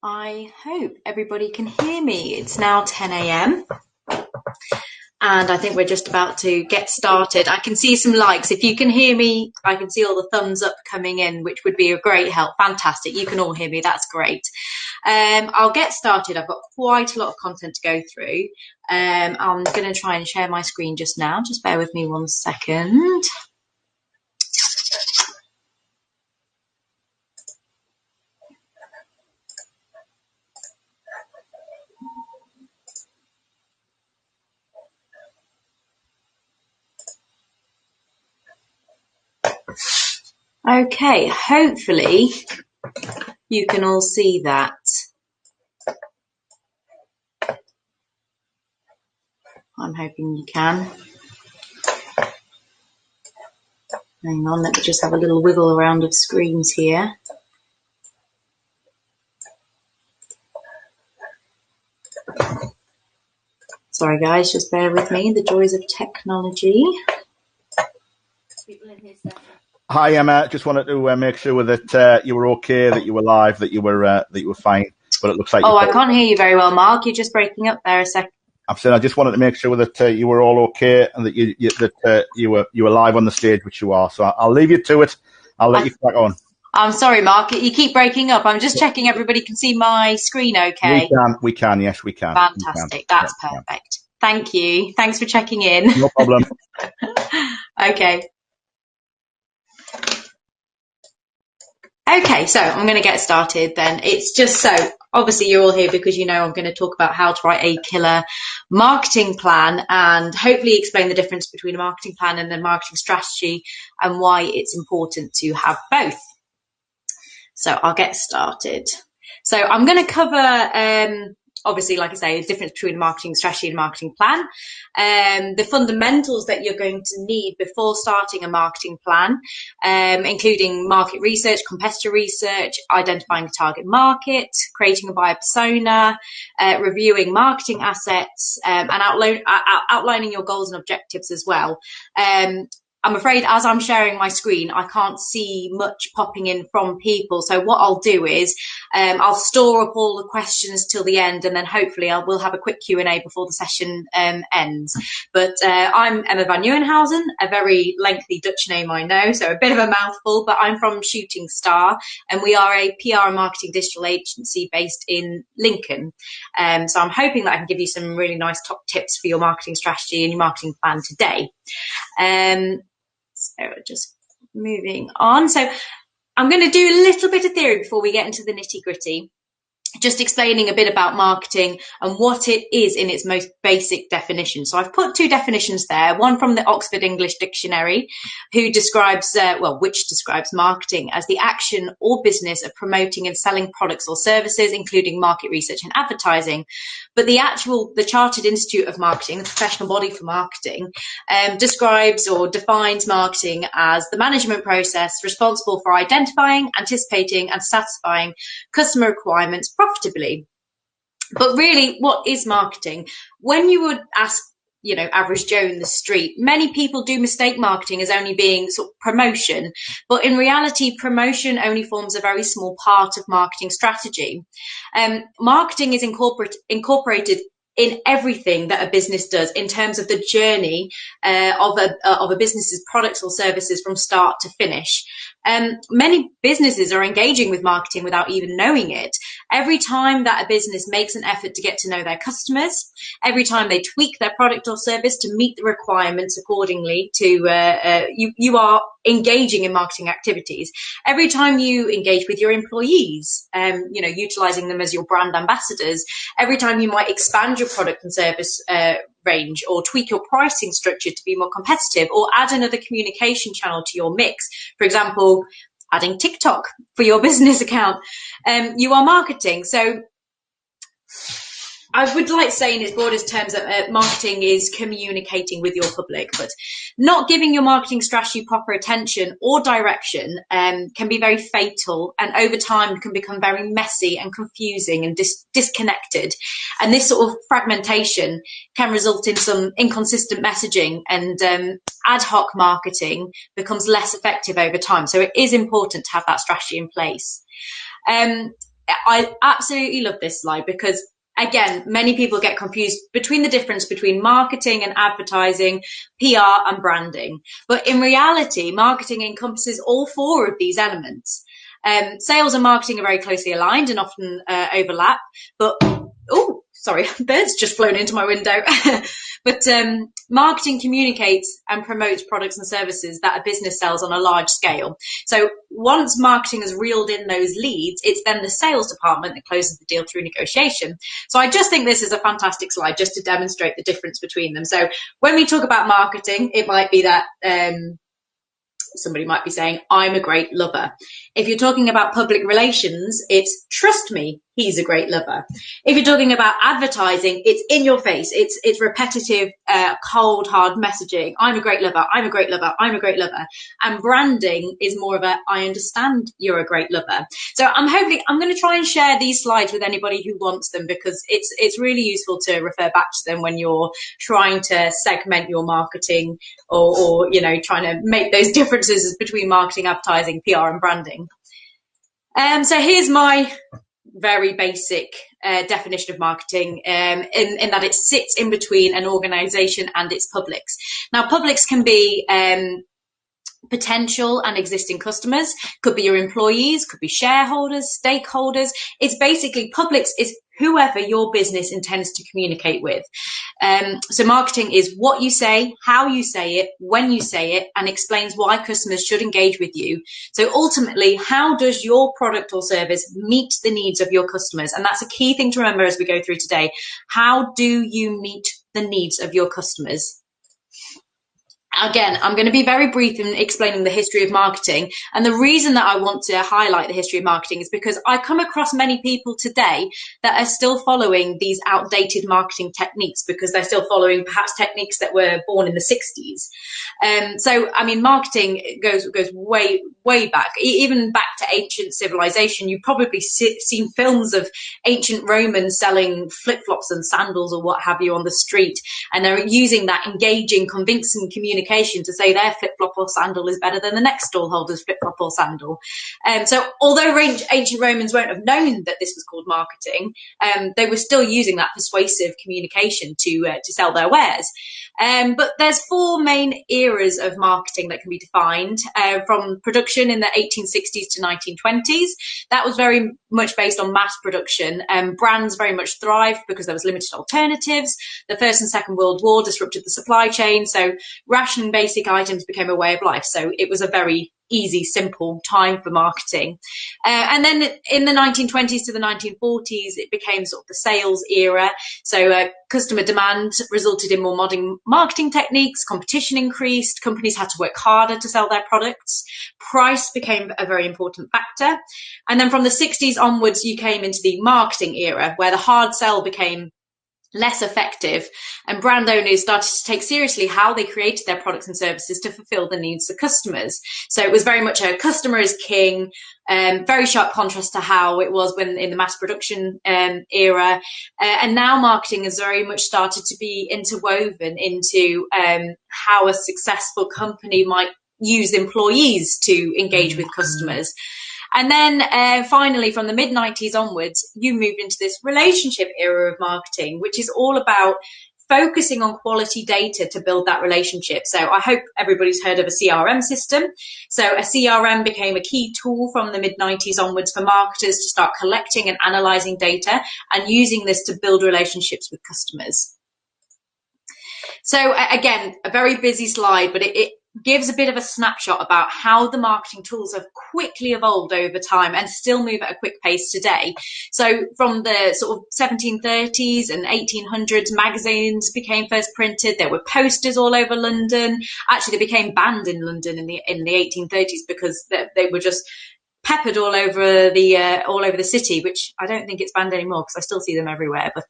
I hope everybody can hear me. It's now 10 a.m. and I think we're just about to get started. I can see some likes. If you can hear me, I can see all the thumbs up coming in, which would be a great help. Fantastic. You can all hear me. That's great. I'll get started. I've got quite a lot of content to go through. I'm going to try and share my screen just now. Just bear with me 1 second. Okay, hopefully you can all see that. I'm hoping you can. Hang on, let me just have a little wiggle around of screens here. Sorry guys, just bear with me, the joys of technology. Hi Emma, just wanted to make sure that you were okay, that you were live, that you were fine. But it looks like I can't hear you very well, Mark. You're just breaking up there a second. I'm saying I just wanted to make sure that you were all okay and that you were live on the stage, which you are. So I'll leave you to it. I'll let you crack on. I'm sorry, Mark. You keep breaking up. I'm just checking everybody can see my screen okay. We can. Yes, we can. Fantastic. That's perfect. Thank you. Thanks for checking in. No problem. Okay. Okay, so I'm going to get started then. It's just so, obviously you're all here because you know I'm going to talk about how to write a killer marketing plan and hopefully explain the difference between a marketing plan and a marketing strategy and why it's important to have both. So I'll get started. So I'm going to cover, obviously, like I say, the difference between a marketing strategy and a marketing plan, the fundamentals that you're going to need before starting a marketing plan, including market research, competitor research, identifying a target market, creating a buyer persona, reviewing marketing assets, and outlining your goals and objectives as well. I'm afraid as I'm sharing my screen, I can't see much popping in from people. So what I'll do is I'll store up all the questions till the end, and then hopefully we'll have a quick Q&A before the session ends. But I'm Emma Van Naiuwenhuijzen, a very lengthy Dutch name, I know, so a bit of a mouthful, but I'm from Shooting Star, and we are a PR and marketing digital agency based in Lincoln. So I'm hoping that I can give you some really nice top tips for your marketing strategy and your marketing plan today. So just moving on. So I'm going to do a little bit of theory before we get into the nitty gritty, just explaining a bit about marketing and what it is in its most basic definition. So I've put two definitions there, one from the Oxford English Dictionary, who describes, which describes marketing as the action or business of promoting and selling products or services, including market research and advertising. But the Chartered Institute of Marketing, the professional body for marketing, describes or defines marketing as the management process responsible for identifying, anticipating, and satisfying customer requirements profitably. But really, what is marketing? When you would ask, average Joe in the street, many people do mistake marketing as only being sort of promotion, but in reality, promotion only forms a very small part of marketing strategy. Marketing is incorporated in everything that a business does in terms of the journey of a business's products or services from start to finish. Many businesses are engaging with marketing without even knowing it. Every time that a business makes an effort to get to know their customers, every time they tweak their product or service to meet the requirements accordingly to, you are engaging in marketing activities. Every time you engage with your employees, utilizing them as your brand ambassadors, every time you might expand your product and service range or tweak your pricing structure to be more competitive or add another communication channel to your mix. For example, adding TikTok for your business account. You are marketing. So I would like to say in its broadest terms that marketing is communicating with your public, but not giving your marketing strategy proper attention or direction can be very fatal, and over time can become very messy and confusing and disconnected. And this sort of fragmentation can result in some inconsistent messaging, and ad hoc marketing becomes less effective over time. So it is important to have that strategy in place. I absolutely love this slide because, again, many people get confused between the difference between marketing and advertising, PR and branding. But in reality, marketing encompasses all four of these elements. Sales and marketing are very closely aligned and often overlap, but oh, sorry, birds just flown into my window. But marketing communicates and promotes products and services that a business sells on a large scale. So once marketing has reeled in those leads, it's then the sales department that closes the deal through negotiation. So I just think this is a fantastic slide just to demonstrate the difference between them. So when we talk about marketing, it might be that somebody might be saying, I'm a great lover. If you're talking about public relations, it's trust me, he's a great lover. If you're talking about advertising, it's in your face. It's repetitive, cold, hard messaging. I'm a great lover. I'm a great lover. I'm a great lover. And branding is more of a, I understand you're a great lover. So I'm going to try and share these slides with anybody who wants them, because it's really useful to refer back to them when you're trying to segment your marketing or you know, trying to make those differences between marketing, advertising, PR and branding. So here's my very basic definition of marketing, in that it sits in between an organization and its publics. Now, publics can be potential and existing customers, could be your employees, could be shareholders, stakeholders. It's basically, publics is whoever your business intends to communicate with. So marketing is what you say, how you say it, when you say it, and explains why customers should engage with you. So ultimately, how does your product or service meet the needs of your customers? And that's a key thing to remember as we go through today. How do you meet the needs of your customers? Again, I'm going to be very brief in explaining the history of marketing. And the reason that I want to highlight the history of marketing is because I come across many people today that are still following these outdated marketing techniques, because they're still following perhaps techniques that were born in the 60s. So, I mean, marketing goes way, way back, even back to ancient civilization. You've probably seen films of ancient Romans selling flip-flops and sandals or what have you on the street. And they're using that engaging, convincing communication to say their flip-flop or sandal is better than the next stallholder's flip-flop or sandal. So although ancient Romans won't have known that this was called marketing, they were still using that persuasive communication to sell their wares. But there's four main eras of marketing that can be defined, from production in the 1860s to 1920s. That was very much based on mass production. Brands very much thrived because there was limited alternatives. The First and Second World War disrupted the supply chain, so rationing basic items became a way of life. So it was a very easy, simple time for marketing. And then in the 1920s to the 1940s, it became sort of the sales era. So customer demand resulted in more modern marketing techniques, competition increased, companies had to work harder to sell their products. Price became a very important factor. And then from the 60s onwards, you came into the marketing era, where the hard sell became less effective, and brand owners started to take seriously how they created their products and services to fulfill the needs of customers. So it was very much a customer is king, very sharp contrast to how it was when in the mass production era. And now marketing has very much started to be interwoven into how a successful company might use employees to engage with customers. And then finally, from the mid-90s onwards, you moved into this relationship era of marketing, which is all about focusing on quality data to build that relationship. So I hope everybody's heard of a CRM system. So a CRM became a key tool from the mid-90s onwards for marketers to start collecting and analysing data and using this to build relationships with customers. So again, a very busy slide, but it gives a bit of a snapshot about how the marketing tools have quickly evolved over time and still move at a quick pace today. So from the sort of 1730s and 1800s, magazines became first printed. There were posters all over London. Actually, they became banned in London in the 1830s because they were just peppered all over the city, which I don't think it's banned anymore because I still see them everywhere. But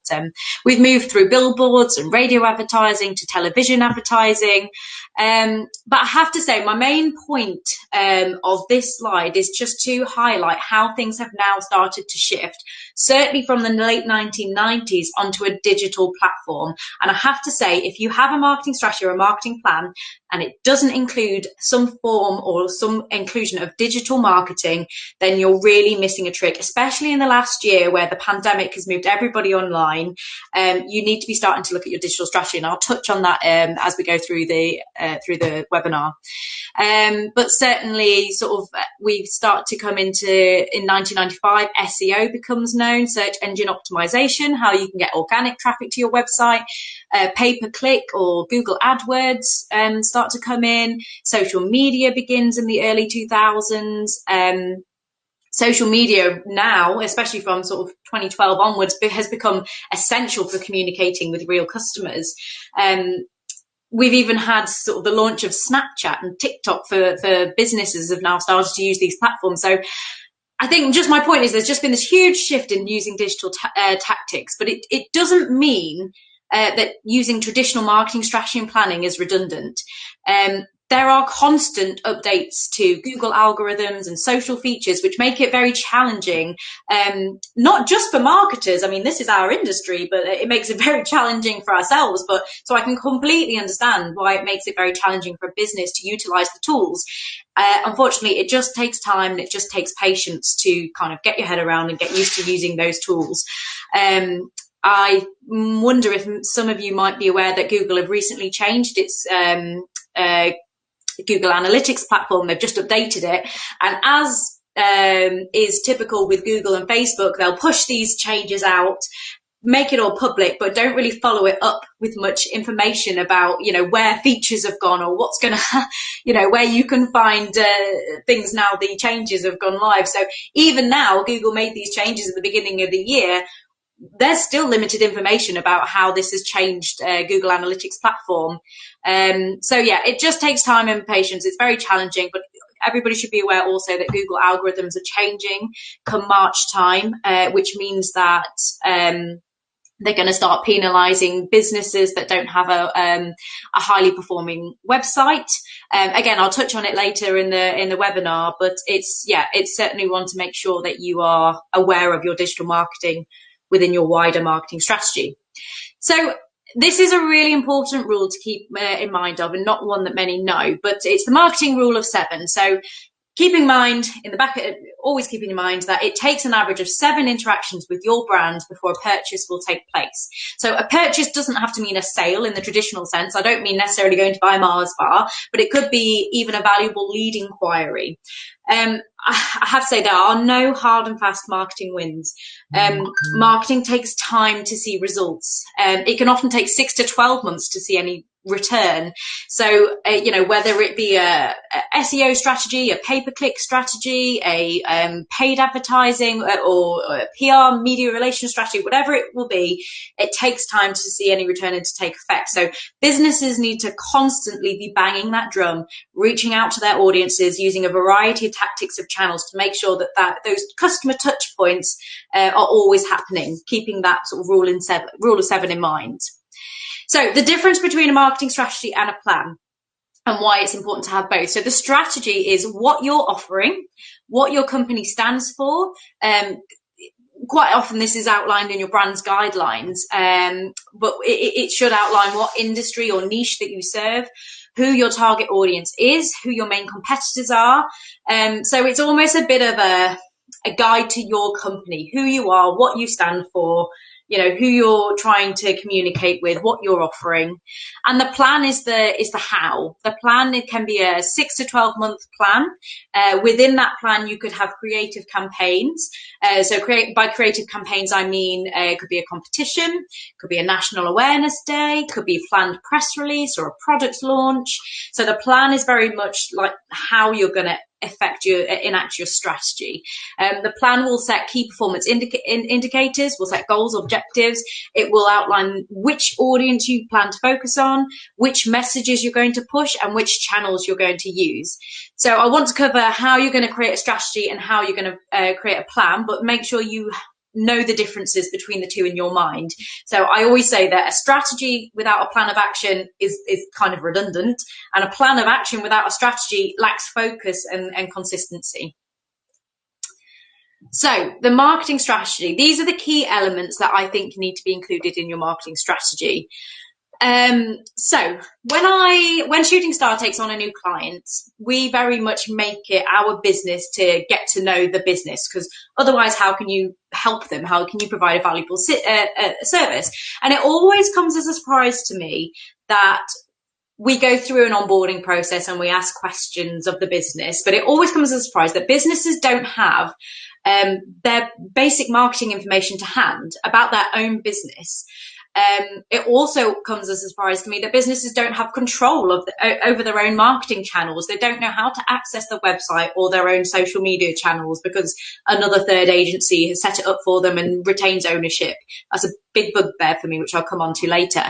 we've moved through billboards and radio advertising to television advertising. But I have to say, my main point of this slide is just to highlight how things have now started to shift, certainly from the late 1990s onto a digital platform. And I have to say, if you have a marketing strategy or a marketing plan, and it doesn't include some form or some inclusion of digital marketing, then you're really missing a trick, especially in the last year where the pandemic has moved everybody online. You need to be starting to look at your digital strategy, and I'll touch on that as we go through the webinar. But certainly sort of we start to come into, in 1995, SEO becomes known, search engine optimization, how you can get organic traffic to your website, pay-per-click or Google AdWords start to come in, social media begins in the early 2000s. Social media now, especially from sort of 2012 onwards, has become essential for communicating with real customers. We've even had sort of the launch of Snapchat and TikTok for businesses have now started to use these platforms. So I think just my point is there's just been this huge shift in using digital tactics, but it doesn't mean that using traditional marketing strategy and planning is redundant. There are constant updates to Google algorithms and social features, which make it very challenging, not just for marketers. I mean, this is our industry, but it makes it very challenging for ourselves. But so I can completely understand why it makes it very challenging for a business to utilize the tools. Unfortunately, it just takes time and it just takes patience to kind of get your head around and get used to using those tools. I wonder if some of you might be aware that Google have recently changed its Google Analytics platform. They've just updated it, and as is typical with Google and Facebook, they'll push these changes out, make it all public, but don't really follow it up with much information about, you know, where features have gone or what's going to, you know, where you can find things now the changes have gone live. So even now, Google made these changes at the beginning of the year. There's still limited information about how this has changed Google Analytics platform. So yeah, it just takes time and patience. It's very challenging, but everybody should be aware also that Google algorithms are changing come March time, which means that they're going to start penalizing businesses that don't have a highly performing website. Again, I'll touch on it later in the webinar, but it's certainly one to make sure that you are aware of your digital marketing within your wider marketing strategy. So this is a really important rule to keep in mind of, and not one that many know, but it's the marketing rule of 7. So keep in mind, always keeping in mind that it takes an average of 7 interactions with your brand before a purchase will take place. So a purchase doesn't have to mean a sale in the traditional sense. I don't mean necessarily going to buy a Mars bar, but it could be even a valuable lead inquiry. I have to say there are no hard and fast marketing wins. Marketing takes time to see results. It can often take 6 to 12 months to see any return. So, you know, whether it be a SEO strategy, a pay-per-click strategy, a paid advertising or a PR media relations strategy, whatever it will be, it takes time to see any return and to take effect. So businesses need to constantly be banging that drum, reaching out to their audiences, using a variety of tactics of channels to make sure that those customer touch points are always happening, keeping that sort of rule of 7 in mind. So the difference between a marketing strategy and a plan, and why it's important to have both. So the strategy is what you're offering, what your company stands for. Quite often this is outlined in your brand's guidelines, but it should outline what industry or niche that you serve, who your target audience is, who your main competitors are. So it's almost a bit of a guide to your company, who you are, what you stand for, you know, who you're trying to communicate with, what you're offering. And the plan is the how. The plan, it can be a 6 to 12 month plan. Within that plan, you could have creative campaigns. By creative campaigns, I mean, it could be a competition, could be a national awareness day, could be a planned press release or a product launch. So the plan is very much like how you're going to enact your strategy. The plan will set key performance indicators, will set goals, objectives. It will outline which audience you plan to focus on, which messages you're going to push, and which channels you're going to use. So I want to cover how you're going to create a strategy and how you're going to create a plan, but make sure you know the differences between the two in your mind. So I always say that a strategy without a plan of action is kind of redundant, and a plan of action without a strategy lacks focus and consistency. So the marketing strategy, these are the key elements that I think need to be included in your marketing strategy. So when Shooting Star takes on a new client, we very much make it our business to get to know the business, because otherwise, how can you help them? How can you provide a valuable service? And it always comes as a surprise to me that we go through an onboarding process and we ask questions of the business, but it always comes as a surprise that businesses don't have their basic marketing information to hand about their own business. It also comes as a surprise to me that businesses don't have control of over their own marketing channels. They don't know how to access the website or their own social media channels because another third agency has set it up for them and retains ownership. That's a big bugbear for me, which I'll come on to later.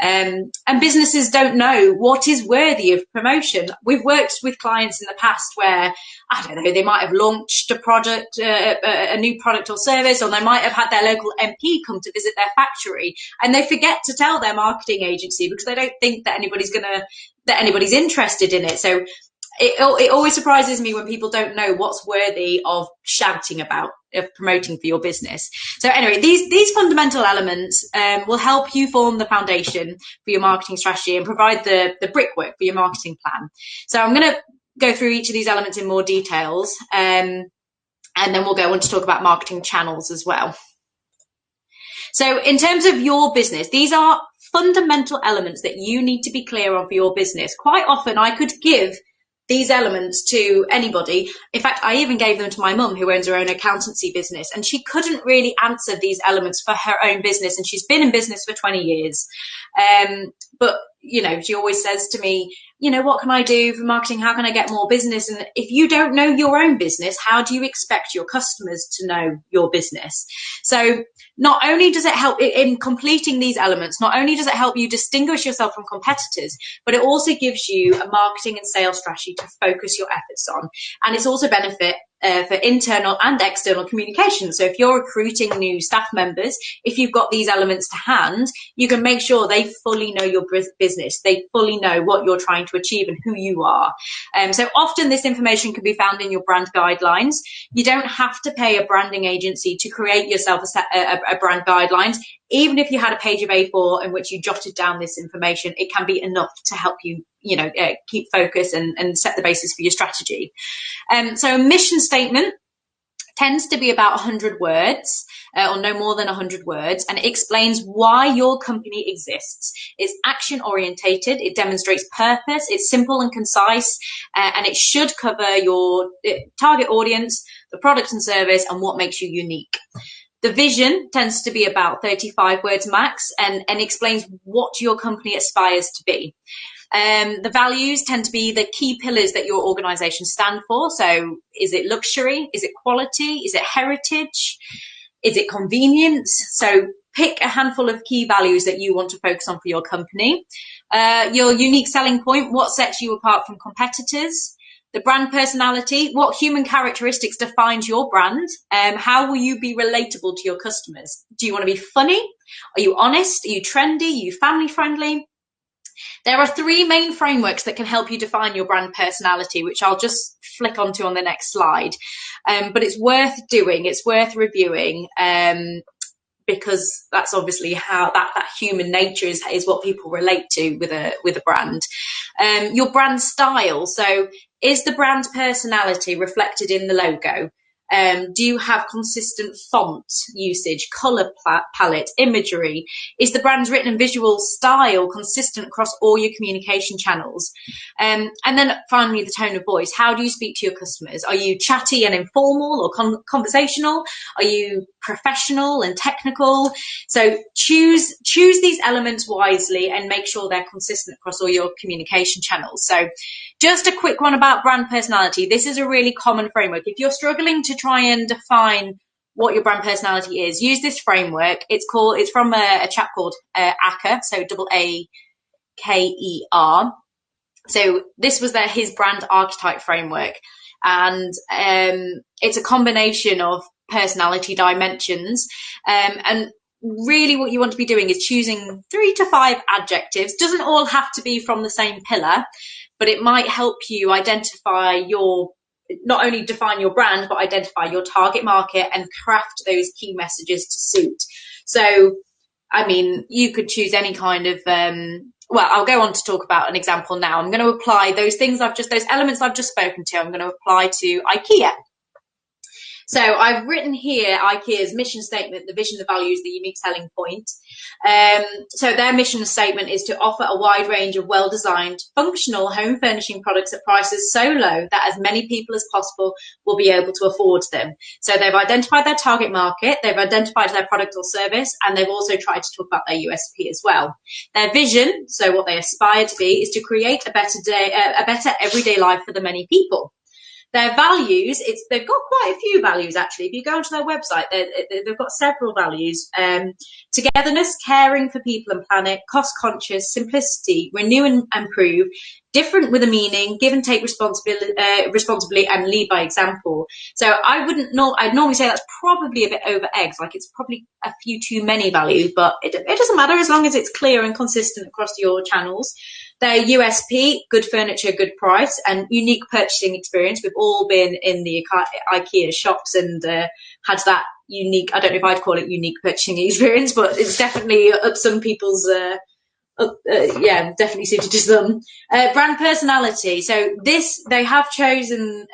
And businesses don't know what is worthy of promotion. We've worked with clients in the past where, I don't know, they might have launched a product, a new product or service, or they might have had their local MP come to visit their factory, and they forget to tell their marketing agency because they don't think that anybody's interested in it. So it always surprises me when people don't know what's worthy of shouting about, of promoting for your business. So anyway, these fundamental elements will help you form the foundation for your marketing strategy and provide the brickwork for your marketing plan. So I'm going to go through each of these elements in more details, and then we'll go on to talk about marketing channels as well. So in terms of your business, these are fundamental elements that you need to be clear on for your business. Quite often I could give these elements to anybody. In fact, I even gave them to my mum, who owns her own accountancy business, and she couldn't really answer these elements for her own business, and she's been in business for 20 years. But, you know, she always says to me, you know, what can I do for marketing? How can I get more business? And if you don't know your own business, how do you expect your customers to know your business? So not only does it help in completing these elements, not only does it help you distinguish yourself from competitors, but it also gives you a marketing and sales strategy to focus your efforts on. And it's also benefit for internal and external communication. So if you're recruiting new staff members, if you've got these elements to hand, you can make sure they fully know your business. They fully know what you're trying to achieve and who you are. So often this information can be found in your brand guidelines. You don't have to pay a branding agency to create yourself a brand guidelines. Even if you had a page of A4 in which you jotted down this information, it can be enough to help you, keep focus and set the basis for your strategy. So a mission statement tends to be about 100 words, or no more than 100 words, and it explains why your company exists. It's action orientated, it demonstrates purpose, it's simple and concise, and it should cover your target audience, the product and service, and what makes you unique. The vision tends to be about 35 words max, and explains what your company aspires to be. The values tend to be the key pillars that your organization stand for. So is it luxury? Is it quality? Is it heritage? Is it convenience? So pick a handful of key values that you want to focus on for your company. Your unique selling point, what sets you apart from competitors? The brand personality, what human characteristics defines your brand? How will you be relatable to your customers? Do you want to be funny? Are you honest? Are you trendy? Are you family friendly? There are 3 main frameworks that can help you define your brand personality, which I'll just flick onto on the next slide. But it's worth doing, it's worth reviewing, because that's obviously how that human nature is what people relate to with a brand. Your brand style. So is the brand personality reflected in the logo? Do you have consistent font usage, color palette, imagery? Is the brand's written and visual style consistent across all your communication channels? And then finally, the tone of voice. How do you speak to your customers? Are you chatty and informal or conversational? Are you professional and technical? So choose these elements wisely and make sure they're consistent across all your communication channels. So just a quick one about brand personality. This is a really common framework. If you're struggling to try and define what your brand personality is, use this framework. It's from a chap called Acker, so Aker. So this was his brand archetype framework, and it's a combination of personality dimensions, and really what you want to be doing is choosing 3 to 5 adjectives. Doesn't all have to be from the same pillar, but it might help you identify not only define your brand, but identify your target market and craft those key messages to suit. So I mean, you could choose any kind of, well, I'll go on to talk about an example now. I'm going to apply those elements I've just spoken to, I'm going to apply to IKEA. So I've written here IKEA's mission statement, the vision, the values, the unique selling point. So their mission statement is to offer a wide range of well-designed, functional home furnishing products at prices so low that as many people as possible will be able to afford them. So they've identified their target market, they've identified their product or service, and they've also tried to talk about their USP as well. Their vision, so what they aspire to be, is to create a better everyday life for the many people. Their values, they've got quite a few values actually. If you go onto their website, they've got several values. Togetherness, caring for people and planet, cost conscious, simplicity, renew and improve, different with a meaning, give and take responsibly, and lead by example. So I'd normally say that's probably a bit over eggs, like it's probably a few too many values, but it doesn't matter as long as it's clear and consistent across your channels. Their USP, good furniture, good price, and unique purchasing experience. We've all been in the IKEA shops and had that unique, I don't know if I'd call it unique purchasing experience, but it's definitely up some people's, definitely suited to some. Brand personality. So they have chosen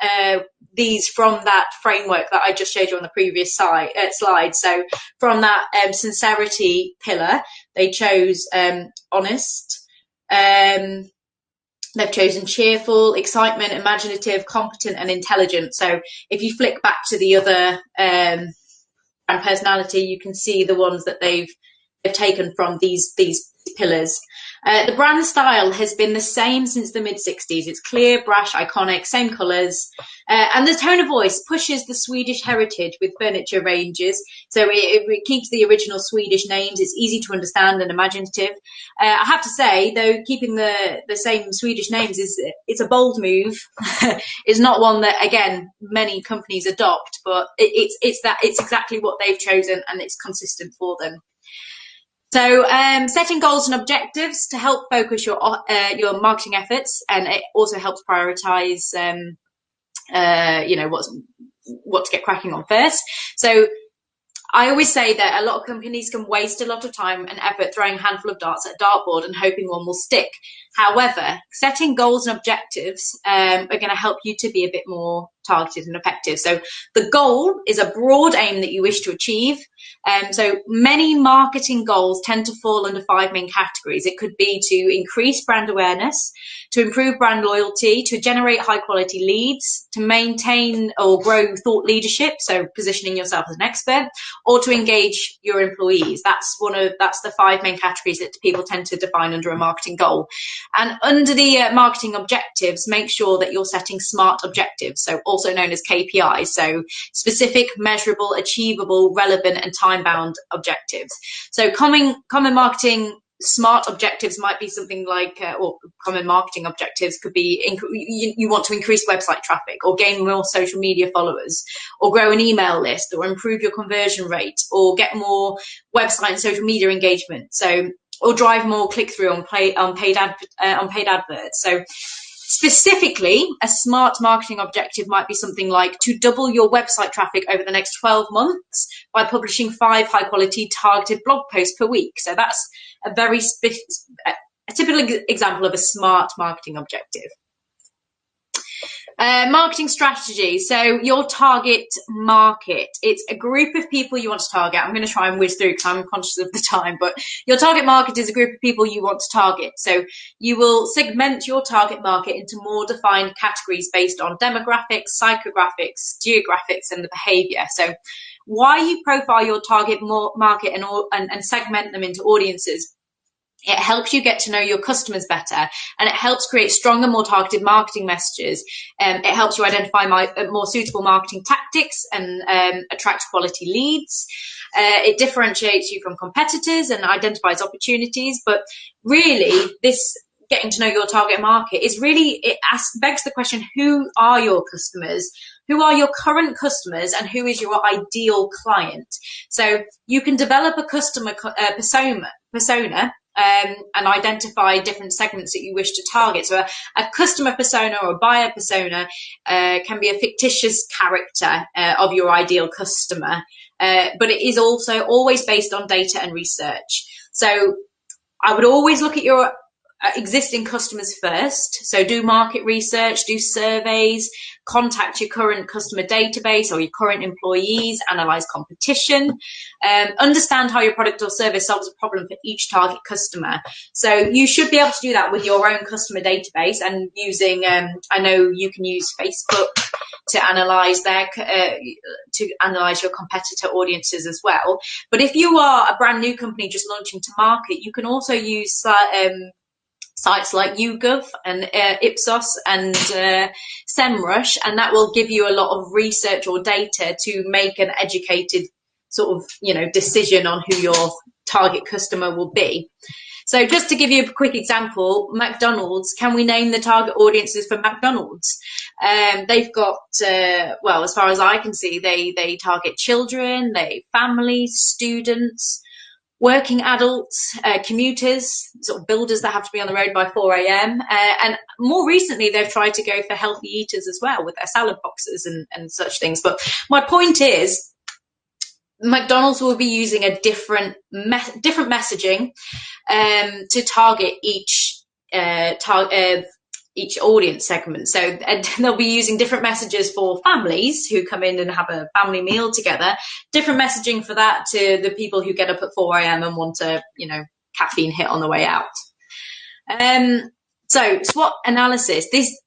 these from that framework that I just showed you on the previous slide. So from that sincerity pillar, they chose honest. They've chosen cheerful, excitement, imaginative, competent, and intelligent. So if you flick back to the other brand personality, you can see the ones that they've taken from these pillars. The brand style has been the same since the mid-60s. It's clear, brash, iconic, same colours. And the tone of voice pushes the Swedish heritage with furniture ranges. So it keeps the original Swedish names. It's easy to understand and imaginative. I have to say, though, keeping the same Swedish names it's a bold move. It's not one that, again, many companies adopt, but it's exactly what they've chosen and it's consistent for them. So setting goals and objectives to help focus your marketing efforts, and it also helps prioritize what to get cracking on first. So I always say that a lot of companies can waste a lot of time and effort throwing a handful of darts at a dartboard and hoping one will stick. However, setting goals and objectives are going to help you to be a bit more targeted and effective. So the goal is a broad aim that you wish to achieve. So many marketing goals tend to fall under 5 main categories. It could be to increase brand awareness, to improve brand loyalty, to generate high quality leads, to maintain or grow thought leadership, so positioning yourself as an expert, or to engage your employees. That's the 5 main categories that people tend to define under a marketing goal. And under the marketing objectives, make sure that you're setting SMART objectives, so also known as KPIs, so specific, measurable, achievable, relevant, and time-bound objectives. So common marketing SMART objectives might be something like, or common marketing objectives could be, you want to increase website traffic, or gain more social media followers, or grow an email list, or improve your conversion rate, or get more website and social media engagement. So, or drive more click-through on paid adverts. So specifically, a SMART marketing objective might be something like to double your website traffic over the next 12 months by publishing 5 high-quality targeted blog posts per week. So that's a typical example of a SMART marketing objective. Marketing strategy. So your target market, it's a group of people you want to target. I'm going to try and whiz through because I'm conscious of the time, but your target market is a group of people you want to target. So you will segment your target market into more defined categories based on demographics, psychographics, geographics, and the behavior. So why you profile your target market and segment them into audiences, it helps you get to know your customers better, and it helps create stronger, more targeted marketing messages. It helps you identify more suitable marketing tactics and attract quality leads. It differentiates you from competitors and identifies opportunities. But really, this getting to know your target market is really, begs the question, who are your customers? Who are your current customers, and who is your ideal client? So you can develop a customer persona and identify different segments that you wish to target. So a customer persona or a buyer persona can be a fictitious character of your ideal customer. but it is also always based on data and research. So I would always look at your existing customers first. So do market research, do surveys, contact your current customer database or your current employees, analyze competition, understand how your product or service solves a problem for each target customer. So you should be able to do that with your own customer database and using, I know you can use Facebook to analyze your competitor audiences as well. But if you are a brand new company just launching to market, you can also use sites like YouGov and Ipsos and SEMrush, and that will give you a lot of research or data to make an educated sort of, decision on who your target customer will be. So just to give you a quick example, McDonald's, can we name the target audiences for McDonald's? They've got, well, as far as I can see, they target children, families, students, working adults, commuters, sort of builders that have to be on the road by 4 a.m. And more recently, they've tried to go for healthy eaters as well with their salad boxes and such things. But my point is, McDonald's will be using a different messaging to target each audience segment. So they'll be using different messages for families who come in and have a family meal together, different messaging for that to the people who get up at 4 a.m. and want a, caffeine hit on the way out. So SWOT analysis, this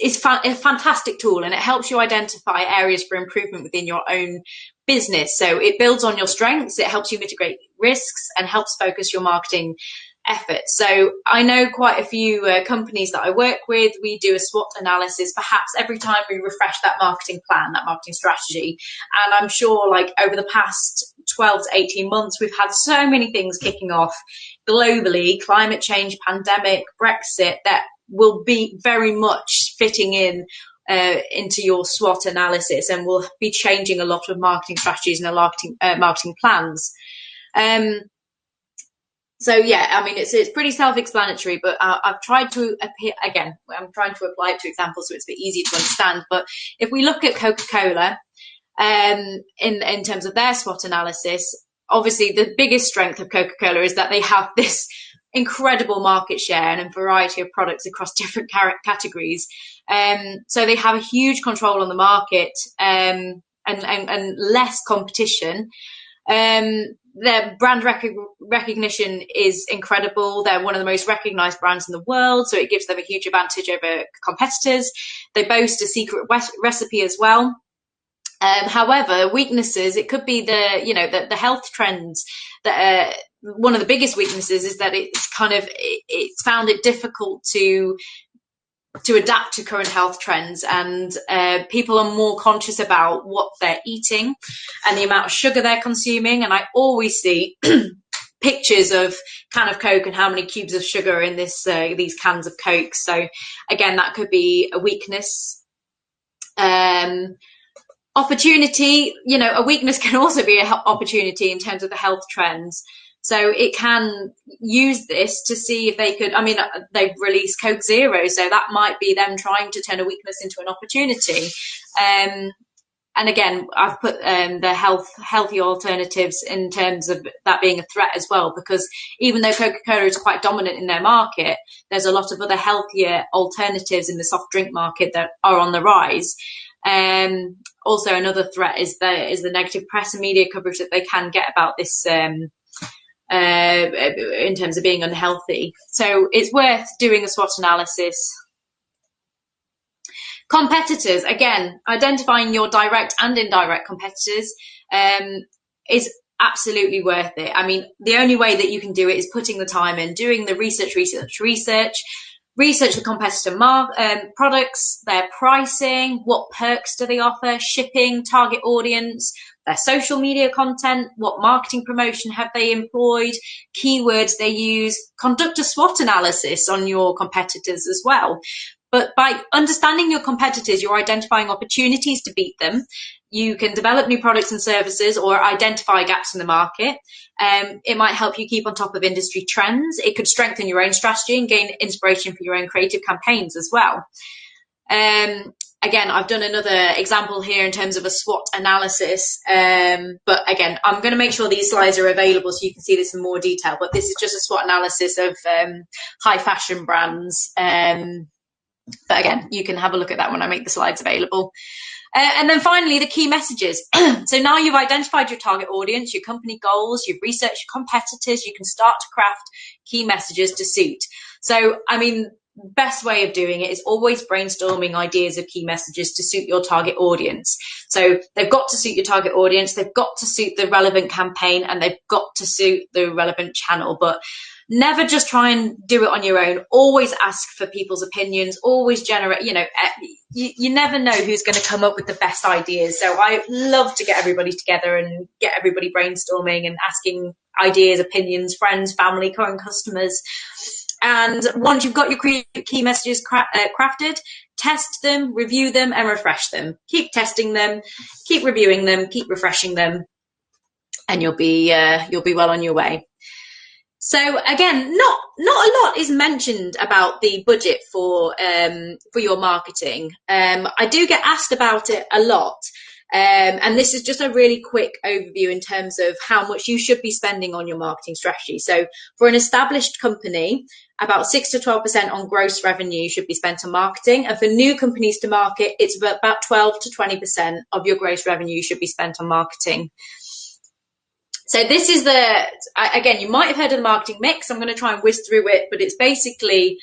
is a fantastic tool, and it helps you identify areas for improvement within your own business. So it builds on your strengths, it helps you mitigate risks, and helps focus your marketing efforts. So I know quite a few companies that I work with. We do a SWOT analysis perhaps every time we refresh that marketing plan, that marketing strategy. And I'm sure like over the past 12 to 18 months, we've had so many things kicking off globally, climate change, pandemic, Brexit, that will be very much fitting in into your SWOT analysis, and will be changing a lot of marketing strategies and marketing plans. So yeah, I mean, it's pretty self-explanatory, but I've tried to I'm trying to apply it to examples so it's a bit easier to understand. But if we look at Coca-Cola, in terms of their SWOT analysis, obviously the biggest strength of Coca-Cola is that they have this incredible market share and a variety of products across different categories. So they have a huge control on the market, and less competition. Their brand recognition is incredible. They're one of the most recognized brands in the world, so it gives them a huge advantage over competitors. They boast a secret recipe as well. However, weaknesses, it could be the health trends that one of the biggest weaknesses is that it's found it difficult to adapt to current health trends, and people are more conscious about what they're eating and the amount of sugar they're consuming. And I always see pictures of can of Coke and how many cubes of sugar are in these cans of Coke. So again, that could be a weakness. Opportunity, a weakness can also be an opportunity in terms of the health trends. So it can use this to see if they could, they've released Coke Zero, so that might be them trying to turn a weakness into an opportunity. And again, I've put the healthy alternatives in terms of that being a threat as well, because even though Coca-Cola is quite dominant in their market, there's a lot of other healthier alternatives in the soft drink market that are on the rise. Also, another threat is the negative press and media coverage that they can get about this in terms of being unhealthy. So it's worth doing a SWOT analysis. Competitors, again, identifying your direct and indirect competitors is absolutely worth it. I mean, the only way that you can do it is putting the time in, doing the research the competitor products, their pricing, what perks do they offer, shipping, target audience, their social media content, what marketing promotion have they employed, keywords they use. Conduct a SWOT analysis on your competitors as well. But by understanding your competitors, you're identifying opportunities to beat them. You can develop new products and services or identify gaps in the market. It might help you keep on top of industry trends. It could strengthen your own strategy and gain inspiration for your own creative campaigns as well. again, I've done another example here in terms of a SWOT analysis. But again, I'm going to make sure these slides are available so you can see this in more detail. But this is just a SWOT analysis of high fashion brands. But again, you can have a look at that when I make the slides available. And then finally, the key messages. So now you've identified your target audience, your company goals, you've researched your competitors, you can start to craft key messages to suit. So, I mean, best way of doing it is always brainstorming ideas of key messages to suit your target audience. So they've got to suit your target audience, they've got to suit the relevant campaign, and they've got to suit the relevant channel. But never just try and do it on your own. Always ask for people's opinions, always generate, you never know who's going to come up with the best ideas. So I love to get everybody together and get everybody brainstorming and asking ideas, opinions, friends, family, current customers. And once you've got your key messages crafted, test them, review them, and refresh them. Keep testing them, keep reviewing them, keep refreshing them, and you'll be well on your way. So again, not a lot is mentioned about the budget for your marketing. I do get asked about it a lot. And this is just a really quick overview in terms of how much you should be spending on your marketing strategy. So for an established company, about 6 to 12% on gross revenue should be spent on marketing. And for new companies to market, it's about 12 to 20% of your gross revenue should be spent on marketing. So this is again, you might have heard of the marketing mix. I'm going to try and whiz through it, but it's basically,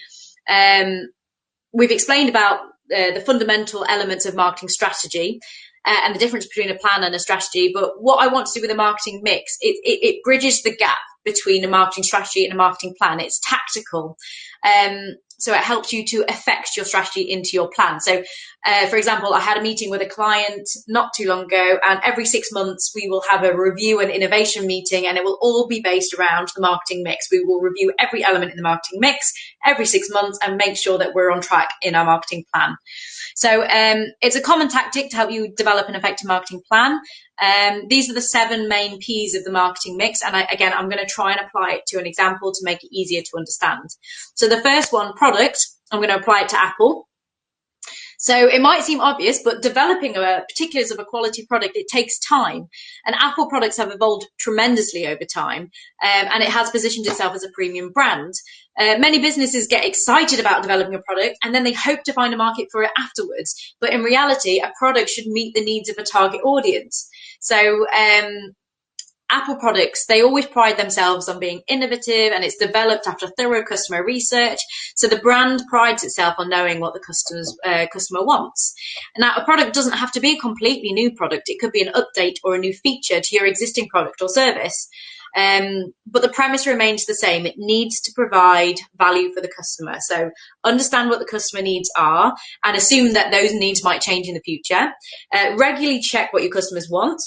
we've explained about the fundamental elements of marketing strategy and the difference between a plan and a strategy. But what I want to do with the marketing mix, it bridges the gap between a marketing strategy and a marketing plan. It's tactical. So it helps you to affect your strategy into your plan. So, for example, I had a meeting with a client not too long ago, and every 6 months we will have a review and innovation meeting, and it will all be based around the marketing mix. We will review every element in the marketing mix every 6 months and make sure that we're on track in our marketing plan. So it's a common tactic to help you develop an effective marketing plan. These are the 7 main P's of the marketing mix. And again, I'm going to try and apply it to an example to make it easier to understand. So the first one, product, I'm going to apply it to Apple. So it might seem obvious, but developing particulars of a quality product, it takes time. And Apple products have evolved tremendously over time, and it has positioned itself as a premium brand. Many businesses get excited about developing a product, and then they hope to find a market for it afterwards. But in reality, a product should meet the needs of a target audience. So Apple products, they always pride themselves on being innovative, and it's developed after thorough customer research. So the brand prides itself on knowing what the customer wants. Now, a product doesn't have to be a completely new product. It could be an update or a new feature to your existing product or service. But the premise remains the same. It needs to provide value for the customer. So understand what the customer needs are and assume that those needs might change in the future. Regularly check what your customers want.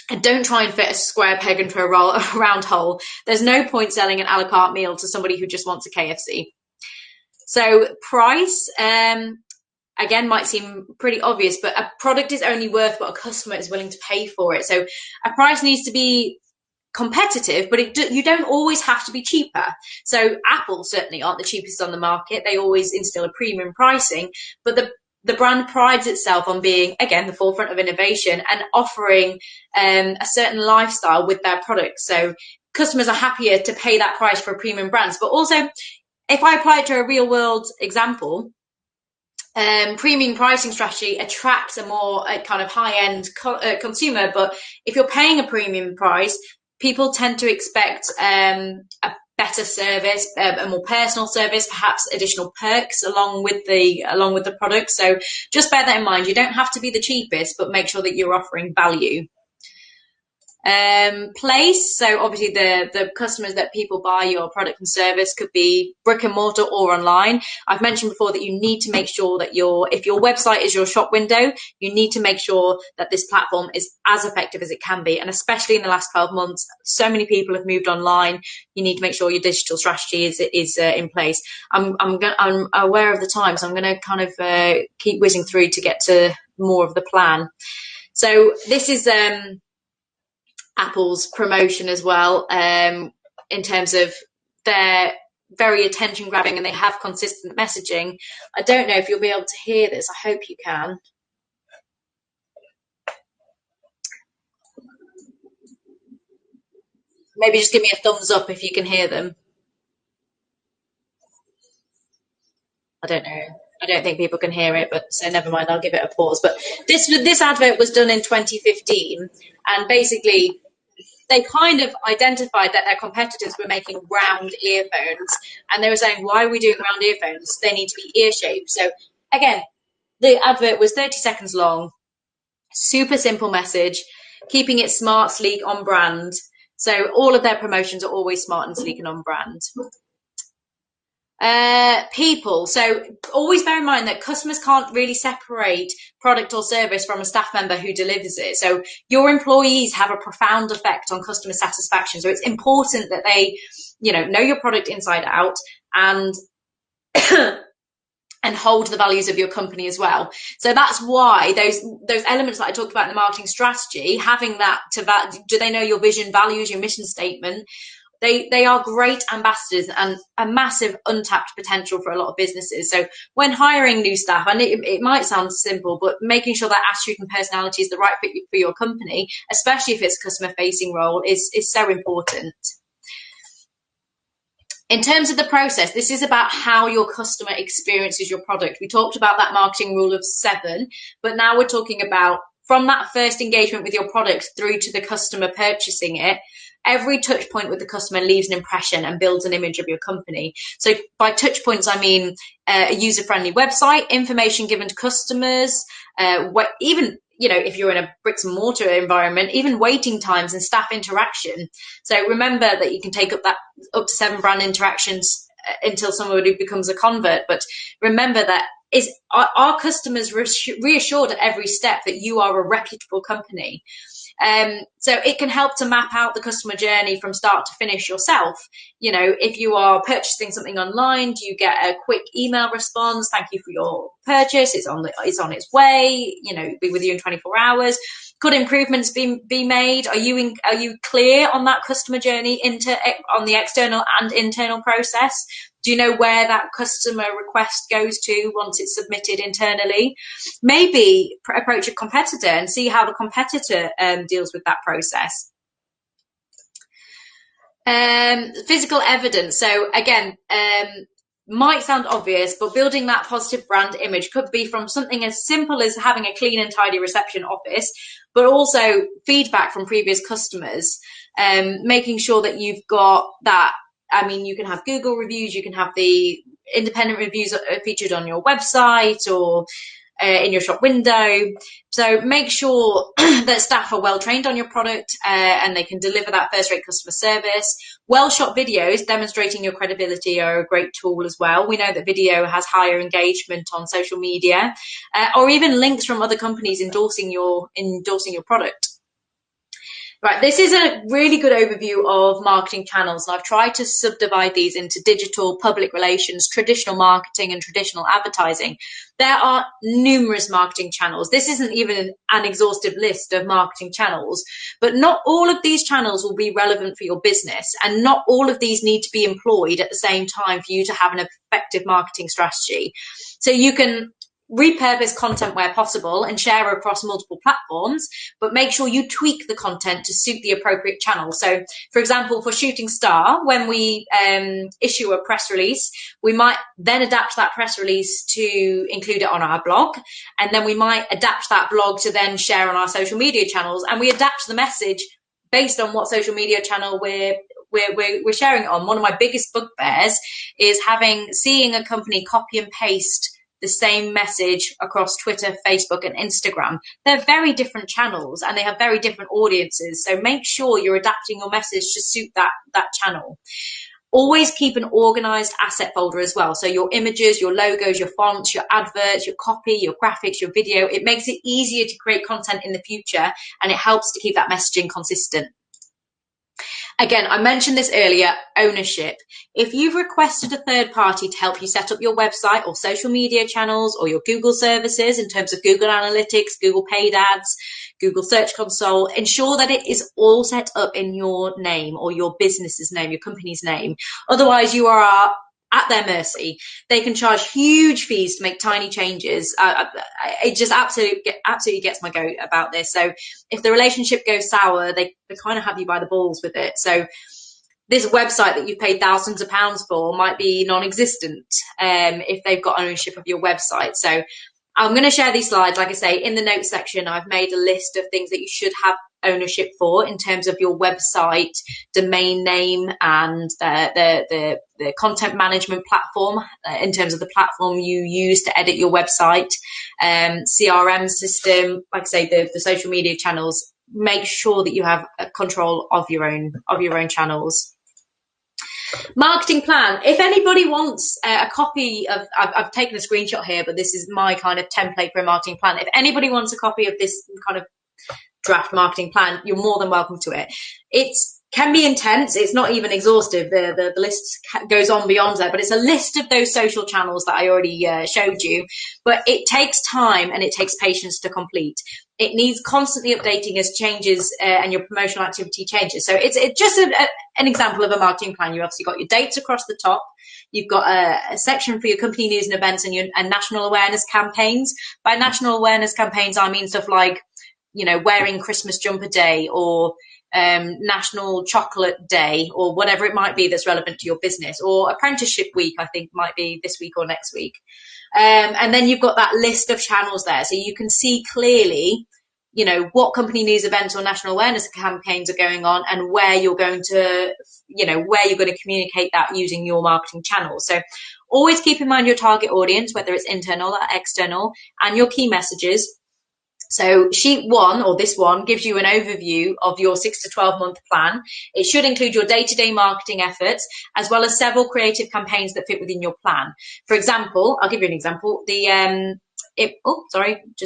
And don't try and fit a square peg into a round hole. There's no point selling an a la carte meal to somebody who just wants a KFC. So price, again, might seem pretty obvious, but a product is only worth what a customer is willing to pay for it. So a price needs to be competitive, but you don't always have to be cheaper. So Apple certainly aren't the cheapest on the market. They always instill a premium pricing, but the brand prides itself on being, again, the forefront of innovation and offering a certain lifestyle with their products. So customers are happier to pay that price for premium brands. But also, if I apply it to a real world example, premium pricing strategy attracts a more kind of high-end consumer. But if you're paying a premium price, people tend to expect a better service, a more personal service, perhaps additional perks along with the product. So just bear that in mind. You don't have to be the cheapest, but make sure that you're offering value. Place. So obviously the customers that people buy your product and service could be brick and mortar or online. I've mentioned before that you need to make sure that if your website is your shop window, you need to make sure that this platform is as effective as it can be. And especially in the last 12 months, so many people have moved online. You need to make sure your digital strategy is in place. I'm aware of the time, so I'm going to kind of keep whizzing through to get to more of the plan. So this is Apple's promotion as well, in terms of their very attention grabbing and they have consistent messaging. I don't know if you'll be able to hear this. I hope you can. Maybe just give me a thumbs up if you can hear them. I don't know. I don't think people can hear it, but so never mind. I'll give it a pause. But this advert was done in 2015, and basically they kind of identified that their competitors were making round earphones, and they were saying, why are we doing round earphones? They need to be ear-shaped. So again, the advert was 30 seconds long, super simple message, keeping it smart, sleek, on brand. So all of their promotions are always smart and sleek and on brand. People. So always bear in mind that customers can't really separate product or service from a staff member who delivers it. So your employees have a profound effect on customer satisfaction. So it's important that they, know your product inside out and and hold the values of your company as well. So that's why those elements that I talked about in the marketing strategy, having that do they know your vision, values, your mission statement? They are great ambassadors and a massive untapped potential for a lot of businesses. So when hiring new staff, and it might sound simple, but making sure that attitude and personality is the right fit for your company, especially if it's a customer facing role, is so important. In terms of the process, this is about how your customer experiences your product. We talked about that marketing rule of 7, but now we're talking about from that first engagement with your product through to the customer purchasing it. Every touch point with the customer leaves an impression and builds an image of your company. So by touch points, I mean a user-friendly website, information given to customers, even, if you're in a bricks and mortar environment, even waiting times and staff interaction. So remember that you can take up to 7 brand interactions until somebody becomes a convert. But remember that our customers reassured at every step that you are a reputable company. So it can help to map out the customer journey from start to finish yourself. If you are purchasing something online, do you get a quick email response? Thank you for your purchase. It's on its way. Be with you in 24 hours. Could improvements be made? Are you clear on that customer journey on the external and internal process? Do you know where that customer request goes to once it's submitted internally? Maybe approach a competitor and see how the competitor deals with that process. Physical evidence. So again, might sound obvious, but building that positive brand image could be from something as simple as having a clean and tidy reception office, but also feedback from previous customers, making sure that you've got that. I mean, you can have Google reviews, you can have the independent reviews featured on your website or in your shop window. So make sure that staff are well trained on your product and they can deliver that first-rate customer service. Well-shot videos demonstrating your credibility are a great tool as well. We know that video has higher engagement on social media, or even links from other companies endorsing your product. Right, this is a really good overview of marketing channels, and I've tried to subdivide these into digital, public relations, traditional marketing, and traditional advertising. There are numerous marketing channels. This isn't even an exhaustive list of marketing channels, but not all of these channels will be relevant for your business, and not all of these need to be employed at the same time for you to have an effective marketing strategy. So you can repurpose content where possible and share across multiple platforms, but make sure you tweak the content to suit the appropriate channel. So, for example, for Shooting Star, when we issue a press release, we might then adapt that press release to include it on our blog, and then we might adapt that blog to then share on our social media channels, and we adapt the message based on what social media channel we're sharing it on. One of my biggest bugbears is seeing a company copy and paste the same message across Twitter, Facebook, and Instagram. They're very different channels and they have very different audiences. So make sure you're adapting your message to suit that channel. Always keep an organized asset folder as well. So your images, your logos, your fonts, your adverts, your copy, your graphics, your video. It makes it easier to create content in the future, and it helps to keep that messaging consistent. Again, I mentioned this earlier, ownership. If you've requested a third party to help you set up your website or social media channels or your Google services in terms of Google Analytics, Google paid ads, Google Search Console. Ensure that it is all set up in your name or your business's name, your company's name. Otherwise, you are at their mercy. They can charge huge fees to make tiny changes. It just absolutely gets my goat about this. So if the relationship goes sour, they kind of have you by the balls with it. So this website that you've paid thousands of pounds for might be non-existent if they've got ownership of your website. So I'm going to share these slides. Like I say, in the notes section, I've made a list of things that you should have ownership for in terms of your website, domain name, and the content management platform, in terms of the platform you use to edit your website, CRM system, like I say, the social media channels. Make sure that you have control of your own channels. Marketing plan. If anybody wants a copy of, I've taken a screenshot here, but this is my kind of template for a marketing plan. If anybody wants a copy of this kind of draft marketing plan, you're more than welcome to it. It can be intense. It's not even exhaustive. The list goes on beyond that, but it's a list of those social channels that I already showed you. But it takes time and it takes patience to complete. It needs constantly updating as changes and your promotional activity changes. So it's just an example of a marketing plan. You obviously got your dates across the top. You've got a section for your company news and events and national awareness campaigns. By national awareness campaigns, I mean stuff like, wearing Christmas jumper day or National Chocolate Day or whatever it might be that's relevant to your business, or Apprenticeship Week, I think might be this week or next week. And then you've got that list of channels there. So you can see clearly, what company news events or national awareness campaigns are going on and where you're going to, communicate that using your marketing channels. So always keep in mind your target audience, whether it's internal or external, and your key messages. So sheet 1, or this one, gives you an overview of your 6 to 12 month plan. It should include your day-to-day marketing efforts, as well as several creative campaigns that fit within your plan. For example, I'll give you an example. Just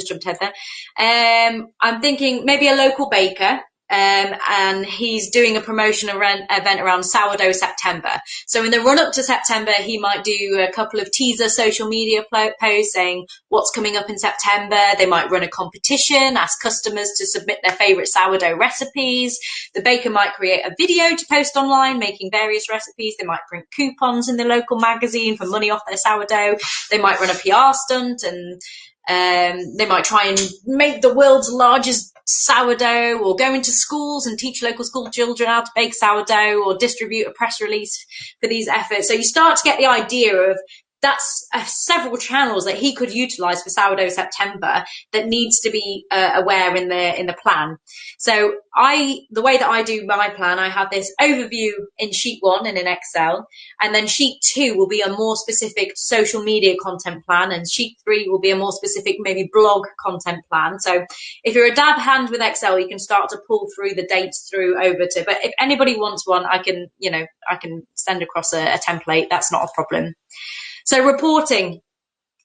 jumped ahead there. I'm thinking maybe a local baker. And he's doing a promotion event around Sourdough September. So in the run up to September, he might do a couple of teaser social media posts saying what's coming up in September. They might run a competition, ask customers to submit their favorite sourdough recipes. The baker might create a video to post online, making various recipes. They might print coupons in the local magazine for money off their sourdough. They might run a PR stunt, and they might try and make the world's largest sourdough, or go into schools and teach local school children how to bake sourdough, or distribute a press release for these efforts. So you start to get the idea of that's several channels that he could utilize for Sourdough September that needs to be aware in the plan. So the way that I do my plan, I have this overview in sheet 1 and in Excel, and then sheet 2 will be a more specific social media content plan, and sheet 3 will be a more specific maybe blog content plan. So if you're a dab hand with Excel, you can start to pull through the dates through over to, but if anybody wants one, I can send across a template. That's not a problem. So reporting,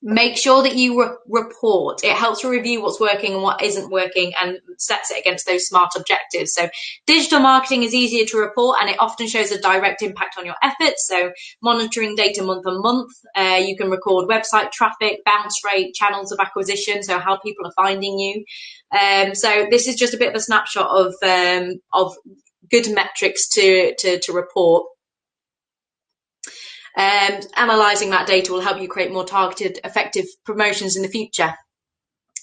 make sure that you report. It helps to review what's working and what isn't working and sets it against those SMART objectives. So digital marketing is easier to report, and it often shows a direct impact on your efforts. So monitoring data month on month, you can record website traffic, bounce rate, channels of acquisition, so how people are finding you. So this is just a bit of a snapshot of good metrics to report. And analysing that data will help you create more targeted, effective promotions in the future.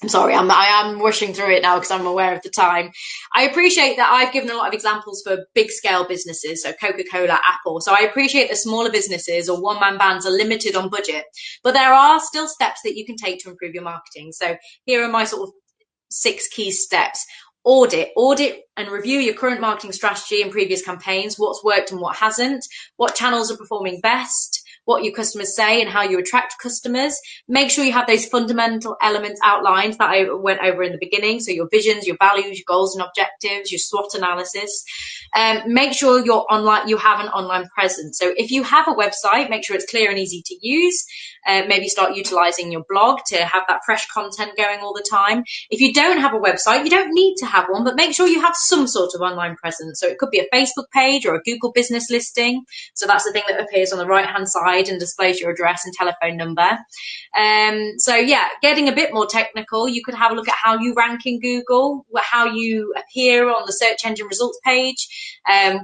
I'm sorry, I am rushing through it now because I'm aware of the time. I appreciate that I've given a lot of examples for big scale businesses, so Coca-Cola, Apple. So I appreciate that smaller businesses or one-man bands are limited on budget, but there are still steps that you can take to improve your marketing. So here are my sort of 6 key steps. Audit and review your current marketing strategy and previous campaigns, what's worked and what hasn't, what channels are performing best, what your customers say and how you attract customers. Make sure you have those fundamental elements outlined that I went over in the beginning. So your visions, your values, your goals and objectives, your SWOT analysis. Make sure you have an online presence. So if you have a website, make sure it's clear and easy to use. Maybe start utilizing your blog to have that fresh content going all the time. If you don't have a website, you don't need to have one, but make sure you have some sort of online presence. So it could be a Facebook page or a Google business listing. So that's the thing that appears on the right-hand side hide and disclose your address and telephone number. So yeah, getting a bit more technical, you could have a look at how you rank in Google, how you appear on the search engine results page.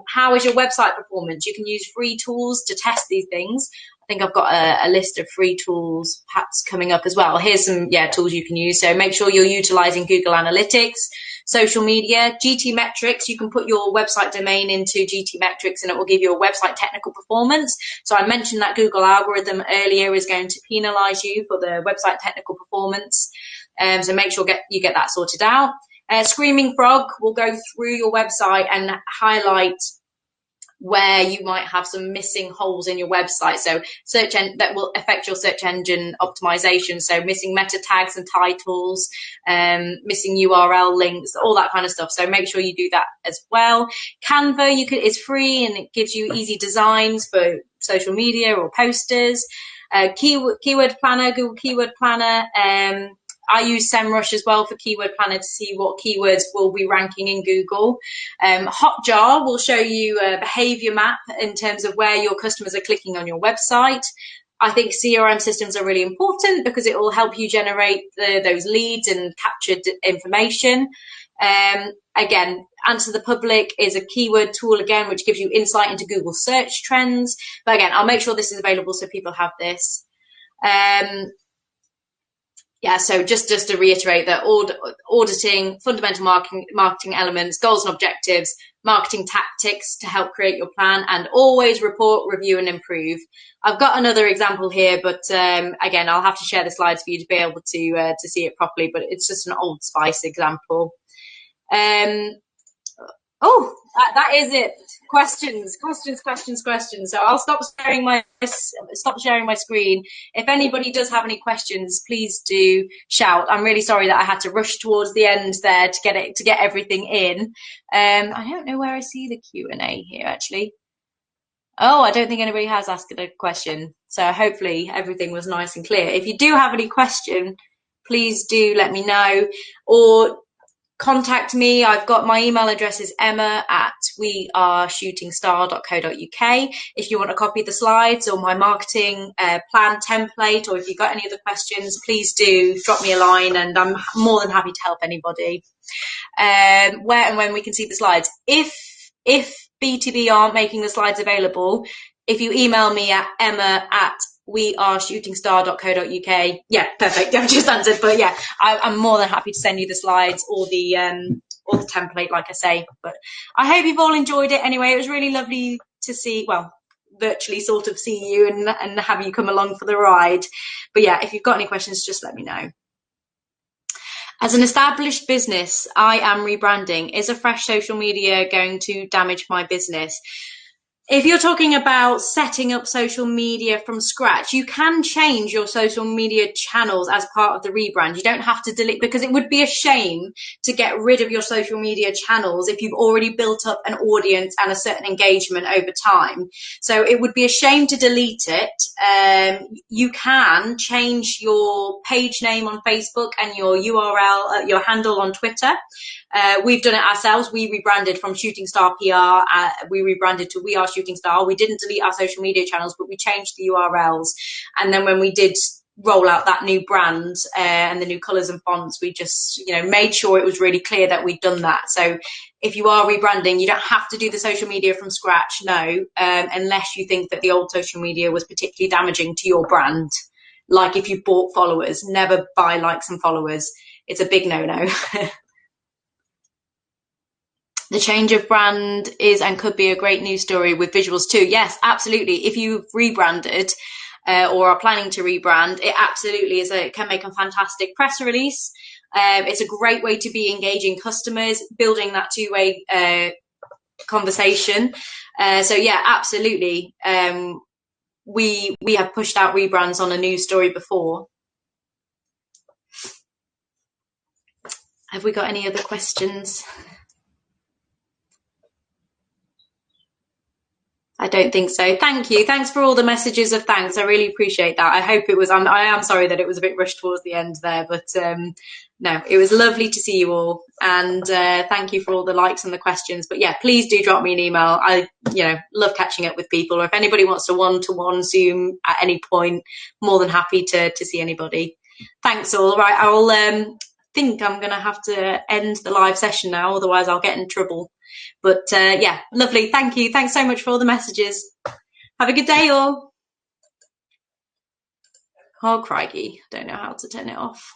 How is your website performance? You can use free tools to test these things. I think I've got a list of free tools perhaps coming up as well. Here's some tools you can use. So make sure you're utilizing Google Analytics, social media, GT metrics. You can put your website domain into GT metrics and it will give you a website technical performance. So I mentioned that Google algorithm earlier is going to penalize you for the website technical performance. So make sure you get that sorted out. Screaming Frog will go through your website and highlight where you might have some missing holes in your website. So that will affect your search engine optimization. So missing meta tags and titles, missing URL links, all that kind of stuff. So make sure you do that as well. Canva is free and it gives you easy designs for social media or posters. Keyword Planner, Google Keyword Planner. I use SEMrush as well for Keyword Planner to see what keywords will be ranking in Google. Hotjar will show you a behavior map in terms of where your customers are clicking on your website. I think CRM systems are really important because it will help you generate those leads and capture information. Again, Answer the Public is a keyword tool again, which gives you insight into Google search trends. But again, I'll make sure this is available so people have this. So just to reiterate that auditing, fundamental marketing elements, goals and objectives, marketing tactics to help create your plan, and always report, review and improve. I've got another example here, but again, I'll have to share the slides for you to be able to see it properly, but it's just an Old Spice example. That is it. Questions. So I'll stop sharing my screen. If anybody does have any questions, please do shout. I'm really sorry that I had to rush towards the end there to get everything in. I don't know where I see the Q&A here actually. Oh, I don't think anybody has asked a question. So hopefully everything was nice and clear. If you do have any question, please do let me know or contact me. I've got my email address is emma@weareshootingstar.co.uk. If you want a copy of the slides or my marketing plan template, or if you've got any other questions, please do drop me a line and I'm more than happy to help anybody. Where and when we can see the slides. If B2B aren't making the slides available, if you email me at emma@weareshootingstar.co.uk. Yeah, perfect. I've just answered, but yeah, I'm more than happy to send you the slides or the template, like I say. But I hope you've all enjoyed it anyway. It was really lovely to see, well, virtually sort of see you and have you come along for the ride. But yeah, if you've got any questions, just let me know. As an established business, I am rebranding. Is a fresh social media going to damage my business? If you're talking about setting up social media from scratch, you can change your social media channels as part of the rebrand. You don't have to delete, because it would be a shame to get rid of your social media channels if you've already built up an audience and a certain engagement over time. So it would be a shame to delete it. You can change your page name on Facebook and your URL, your handle on Twitter. We've done it ourselves. We rebranded from Shooting Star PR. We rebranded to We Are Shooting Star. We didn't delete our social media channels, but we changed the URLs. And then when we did roll out that new brand and the new colours and fonts, we just made sure it was really clear that we'd done that. So if you are rebranding, you don't have to do the social media from scratch, no, unless you think that the old social media was particularly damaging to your brand. Like if you bought followers, never buy likes and followers. It's a big no-no. The change of brand is and could be a great news story with visuals too. Yes, absolutely. If you've rebranded or are planning to rebrand, it absolutely is. It can make a fantastic press release. It's a great way to be engaging customers, building that two-way conversation. So yeah, absolutely. We have pushed out rebrands on a news story before. Have we got any other questions? I don't think so. Thank you. Thanks for all the messages of thanks. I really appreciate that. I hope it was, I am sorry that it was a bit rushed towards the end there, but No, it was lovely to see you all, and thank you for all the likes and the questions. But yeah, please do drop me an email. I, love catching up with people. Or if anybody wants to one-to-one Zoom at any point, more than happy to see anybody. Thanks all. Right, I'll think I'm going to have to end the live session now, otherwise I'll get in trouble. But yeah, lovely. Thank you. Thanks so much for all the messages. Have a good day, all. Oh, crikey, don't know how to turn it off.